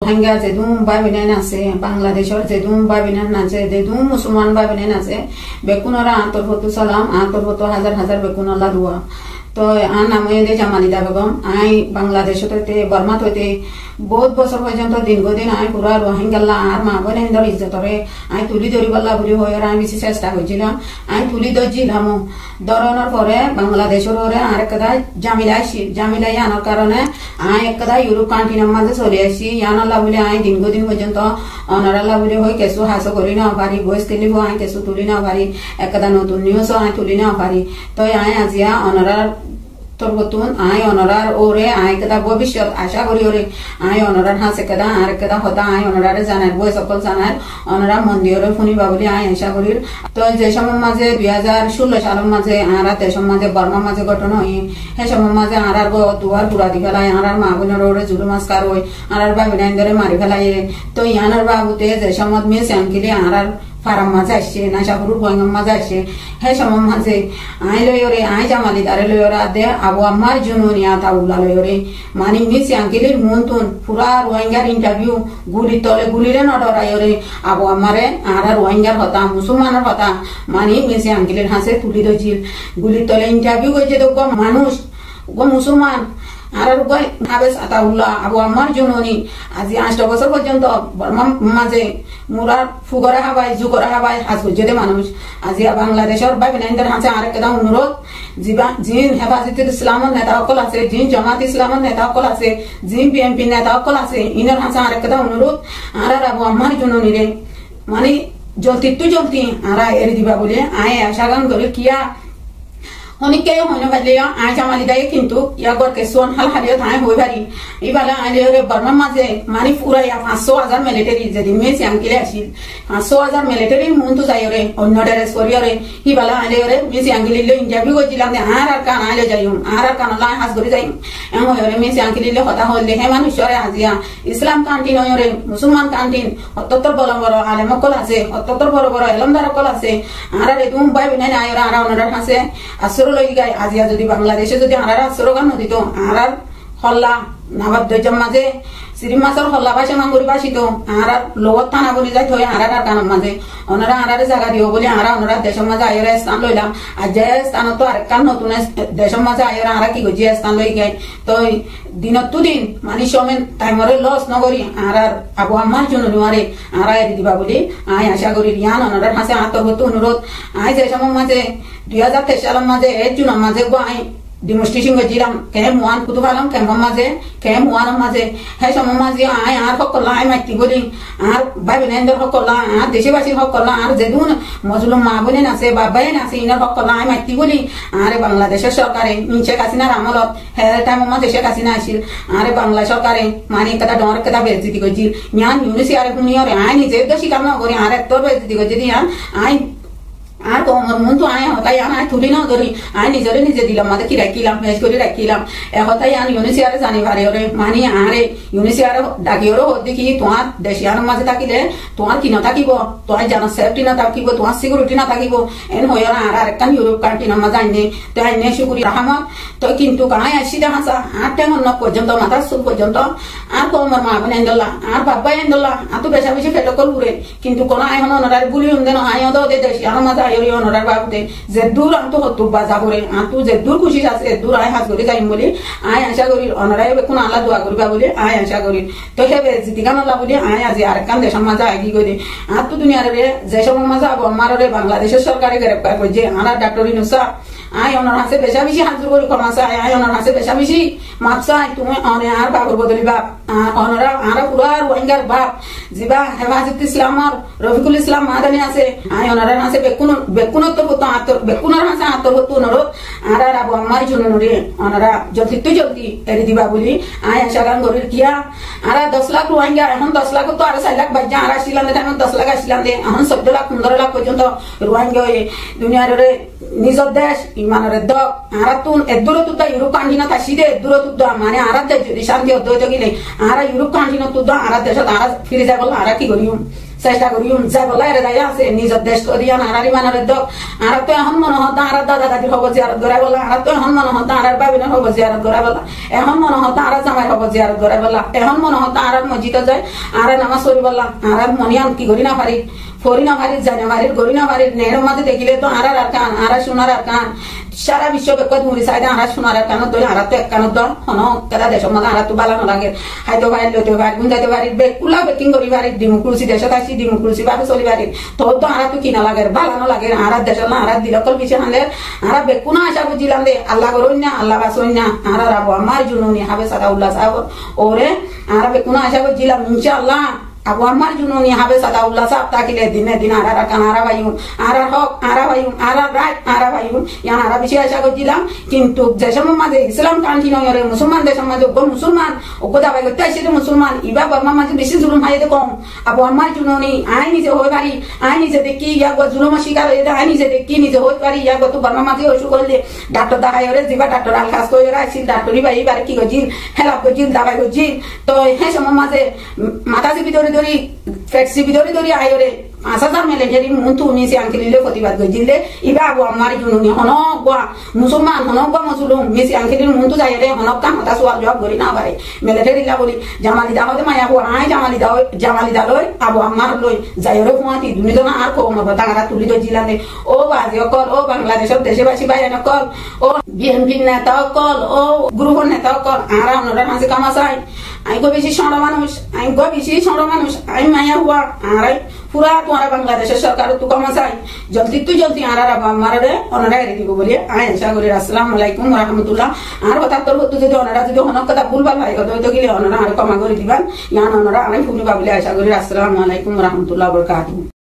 রোহিঙ্গা যেদুম বাবিনেন আছে বাংলাদেশের যেদুম বাবিনেন আছে যেদুম মুসলমান বাবিনেন আছে বেকুনরা আন্তর্ভুক্ত সালাম আন্তর্ভুক্ত হাজার হাজার বেকুনল্লা দুয়া তো আর নাম দে জামালিদা বেগম আই বাংলাদেশ হইতে বর্মাত হইতে বহুত বছর পর্যন্ত দীর্ঘদিন আই পুরা রোহিঙ্গাল্লা আর মা বোনেন্দ্র ইজ্জতরে আই তুলি ধরিবাল্লা বলি হয়ে আমি বেশি চেষ্টা করছিলাম আই তুলি ধরছিলাম ধরানোর পরে বাংলাদেশের ওরে আর একটা জামিলা আসি জামিলাই আনার কারণে আই একটা ইউরোপ কান্ট্রির মাঝে চলে আসি ইয়ানাল্লা বলে আই দীর্ঘদিন পর্যন্ত অনারাল্লা বলে হয়ে কেঁচু হাস করি না পারি বয়স কেলিব আই কেঁচু তুলি না পারি একটা নতুন নিউজও আই তুলি না পারি তো আই আজিয়া অনারার তোর বতুন আই অনরার ওরে আই কেদা ভবিষ্যৎ আশা করি ওরে আই অনরার হাসে কেদা আর কেদা হতা আই অনরারে জানার বই সকল জানার অনরা মন্দিরে শুনিবা বলি আই আশা করি তো যে সময় মাঝে 2016 সালের মাঝে আরা দেশের মাঝে বর্মার মাঝে ঘটনা হই সে সময় মাঝে আরার গো দুয়ার পুরা দি ফেলায় আরার মা বোনের ওরে জুলু মাস্কার হই আরার বাবু নাইন্দরে মারি ফেলায় তো ইয়ানার বাবুতে যে সময় মেয়ে আনকিলে আরার ফারাম মাঝে আসছে না সাগরুর বয়ঙ্গম মাঝে আসছে হে সময় মাঝে আই লয়রে আই জামালি দারে লয়রা দে আবু আম্মার জুনুনিয়া তাউলা লয়রে মানে মিস আঙ্কিলের মন্তন পুরা রোহিঙ্গার ইন্টারভিউ গুলি তলে গুলিরে নডরায়রে আবু আম্মারে আর রোহিঙ্গার হতা মুসলমানের হতা মানে মিস আঙ্কিলের হাসে তুলি দছিল গুলি তলে ইন্টারভিউ হয়েছে তো মানুষ গো মুসলমান আর হাবেস আতাউল্লাহ আবু আম্মার জুনুনি আজি 8 বছর পর্যন্ত বর্মার মাঝে মুরার ফুগরা হাবাই জুগরা হাবাই হাজ যদি মানুষ আজি বাংলাদেশের বাইবেনাইন্দার হাতে আর একটা অনুরোধ জিন হেফাজতুল ইসলামের নেতা সকল আছে জিন জামাত ইসলামের নেতা সকল আছে জিন বিএনপি নেতা সকল আছে ইনার হাতে আর একটা অনুরোধ আর আবু আম্মার জুনুনি রে মানে জলতি আর এর দিবা বলে আয় আশা গান করে কিয়া অনেকে হইন ভালিয়া আই জামালি দায় কিন্তু ইয়াগর কেসন হাল হালিয়া থাই হই পারি ইবালা আইলে বর্মার মাঝে মানে পুরা 500,000 মিলিটারি যেদিন মেসি আঙ্কিলে আসিল 500,000 মিলিটারির মন্তু যাইরে অন্য ড্রেস করিয়রে ইবালা আইলে মেসি আঙ্কিলে ইন্টারভিউ করছিলাম যে আর কান আইলে যাইম আর কান লা হাস করে যাইম এম হইরে মেসি আঙ্কিলে কথা হইলে হে মানুষরে আজিয়া ইসলাম কান্টিন হইরে মুসলমান কান্টিন অত্যন্তর বড় বড় আলেম কল আছে অত্যন্তর বড় বড় এলমদার কল আছে আর এদুম বাই বিনাই আইরা আর ওনার কাছে আসর গাই আজিয়া যদি বাংলাদেশে যদি আনারা স্লোগান নদিত আনার হল্লা নাবাদ্যর মাঝে শ্রীমাসর হল্লা ভাষা মাঙ্গুরি ভাষিত আর লোক থানা বলি যাই থই আনার কানের মাঝে ওনারা আনারে জায়গা দিব বলে আরা ওনারা দেশের মাঝে আইরা স্থান লইলাম আর যে স্থান তো আরেকটা নতুন দেশের মাঝে আইরা আরা কি গজি স্থান লই গাই তো দিনত দিন মানে সমেন টাইমরে লস নগরি আর আবু আম্মার জন্য নোয়ারে আরা এর দিবা বলি আই আশা করি রিয়ান ওনার হাসে আত্মগত অনুরোধ আই যে সময় মাঝে 2023 সালের মাঝে 1 জুনের মাঝে গো আই ডিমনস্ট্রেশন গজিলাম কেম ওয়ান কুতুবালাম কেমন মাঝে কেম ওয়ানের মাঝে হে সময় মাঝে আই আর সকল আই মাইতি বলি আর ভাই বোনেন্দ্র সকল আর দেশবাসী সকল আর যেদুন মজলুম মা বোনেন আছে বাবাই আছে ইনার সকল আই মাইতি বলি আর বাংলাদেশের সরকারে শেখ হাসিনার আমলত হে টাইম মাঝে শেখ হাসিনা আসিল আর বাংলা সরকারে মানে একটা ডর একটা বেজতি গজিল ইয়ান ইউনিসি আর শুনিয়রে আই নিজে দোষী কাম করি আর এত বেজতি গজি ইয়ান আই আর তোমার মন তো আয় হতাই আয় তুলি না ধরি আয় নিজরে নিজে দিলাম মাঝে কি রাখিলাম ভেজ করে রাখিলাম হতাই আন ইউনিসিয়ারে জানি পারে ওরে মানে আরে ইউনিসিয়ারে ডাকিওরও দেখি তোমার দেশিয়ার মাঝে থাকিলে তোমার কি না থাকিব তোমার জানা সেফটি না থাকিব তোমার সিকিউরিটি না থাকিব এন হয়ে আর আরেকটা ইউরোপ কান্ট্রির মাঝে আইনে তো আইনে শুকুরি রাহামত তো কিন্তু আয় আসি দেখা যা 8 পর্যন্ত মাথার চুল পর্যন্ত আর তোমার মা বোন এন্দলা আর বাবা এন্দলা আর তো বেশা বেশি ফেটো করবুরে কিন্তু কোন আয় হন ওনার গুলি দেন আয় দে দেশিয়ার মাঝে আইরি ওনার বাবুতে যে দূর আম তো হতো বাজা করে আর তুই যে দূর খুশি আছে দূর আয় হাত করে যাইম বলি আয় আশা করি ওনারাই কোন আল্লাহ দোয়া করবা বলে আয় আশা করি তো হেবে জিতিকান আল্লাহ বলি আয় আজি আর কান দেশের মাঝে আগি করে আর তো দুনিয়ার যে সব মাঝে আবো আমার বাংলাদেশের সরকারে গ্রেপ্তার করছে আর ডাক্তার ইনুসা আয় ওনার হাসে বেশা বেশি হাজির করে ক্ষমাসা আয় ওনার হাসে বেশা বেশি মাপসা তুমি আর বাবুর বদলি বাপ ওনারা আর পুরা রোহিঙ্গার বাপ যিবা হেফাজত ইসলামর রফিকুল ইসলাম মাদানি আছে আয় ওনার হাসে বেকুনত্তর হতো বেকুনের হাসে আত্মহত্য অনুরোধ আর আবু আম্মার জন্য ওনারা জলদি এড়ি দিবা বলি আয় আশা গান গরির কিয়া আর 10 লাখ রোহিঙ্গা এখন 10 লাখ তো আর 4 লাখ বাজ্যা আর আসছিলাম এখন 10 লাখ আসছিলাম এখন 14 লাখ 15 লাখ পর্যন্ত রোহিঙ্গা দুনিয়ার নিজের দেশ ইমানের দক আর তুন এদুরো তুদা ইউরোপ কান্টিনা তাসিদে এদুরো তুদা মানে আর দেশ যদি শান্তি অধ্যয়িত গেলে আর ইউরোপ কান্টিনা তুদা আর দেশত আর ফিরে যাব আর কি করিম চেষ্টা করি যাই বলা এর দায় আছে নিজের দেশ তো দিয়া নারারি মানের দক আর তো এখন মনে হতো আর দাদা দাদির হব জিয়ারত করাই বলা আর তো এখন মনে হতো আর বাবিনের হব জিয়ারত করাই বলা এখন মনে হতো আর জামাই হব জিয়ারত করাই বলা এখন মনে হতো আর মসজিদে যায় আর নামাজ পড়ি বলা আর মনিয়ান কি করি না পারি ফরি না পারি জানে বাড়ির গড়ি না বাড়ির নেহের মাঝে দেখিলে তো আর কান আর সোনার আর কান সারা বিশ্ব বেকত মুড়ি সাইডে আর সোনার আর কানত ধরে আর তো এক কানত ধর হন কেলা দেশের মধ্যে আর তো বালানো লাগে হাইতে পারি লইতে পারি গুঞ্জাইতে পারি বেকুলা বেকিং করি পারি ডেমোক্রেসি দেশত আসি ডেমোক্রেসি ভাবে চলি পারি তো তো আর তো কিনা লাগে বালানো লাগে আর দেশের না আর দিলকল পিছে হানলে আর বেকুনা আশা বুঝিলাম দে আল্লাহ করুন না আল্লাহ বাসুন না আর রাবো আমার জুনুনি হবে সাদা উল্লাহ সাহেব ওরে আর বেকুনা আশা বুঝিলাম ইনশাআল্লাহ আবু আমার জুনুনি হবে সাদা উল্লাহ সাহেব তাকিলে দিনে দিন আর কান আর বাইউন আর হক আর বাইউন আর রাত আর বাইউন ইয়ান আর বেশি আশা করছিলাম কিন্তু যে সময় মাঝে ইসলাম কান্টি নয় মুসলমান দেশের মাঝে মুসলমান ওকে দাবাই করতে আসছে মুসলমান ইবা বর্মা মাঝে বেশি জুলুম হাইতে কম আবু আমার জুনুনি আই নিজে হয়ে পারি আই নিজে দেখি ইয়া জুলুম শিকার হয়ে আই নিজে দেখি নিজে হয়ে পারি ইয়া তো বর্মা মাঝে অসুখ করলে ডাক্তার দেখাই ওরে যিবা ডাক্তার আল কাজ করে আসছিল ডাক্তারি বাই এবার কি করছিল হেলাপ করছিল দাবাই করছিল তো হ্যাঁ সময় মাঝে মাথা চিপি ধরে ধরি ফ্যাক্সি ভিতরে ধরি আয়রে 5,000 ম্যালেরিয়ার মন্তু নিছে আঙ্কেলিলে প্রতিবাদ করছিলে ইবা আবু আমার জুনুনি হনক গা মুসলমান হনক গা মুসলমান মিছি আঙ্কেলির মন্তু যাইরে হনক কাম হতা সোয়াল জবাব করি না পারে মিলিটারিলা বলি জামালি দাওতে মায়া আবু আই জামালি দালই আবু আমার লই যাইরে কুমাতি দুনিজনা আর কো মত টাকা তুলি দজিলানে ও বাজি কল ও বাংলাদেশের দেশবাসী বাইরে কল ও বিএনপি নেতা কল ও গ্রুপ নেতা কল আর আমরা মাঝে কামাসাই আই গো বেশি সড় মানুষ আই মায়া হুয়া আর পুরা তোমার বাংলাদেশের সরকার তো কমাসাই জলদি আর আমারে ওনারা এড়ে দিব বলি আই আশা করি আসসালামু আলাইকুম ওয়া রাহমাতুল্লাহ আর কথা তোর হতো যদি ওনারা যদি হনক কথা ভুলভাল হয় তো গেলে ওনারা আর ক্ষমা করে দিবেন ইয়ান ওনারা আমি ফুনি বাবুলে আশা করি আসসালামু আলাইকুম ওয়া রাহমাতুল্লাহ ওয়া বারাকাতুহু।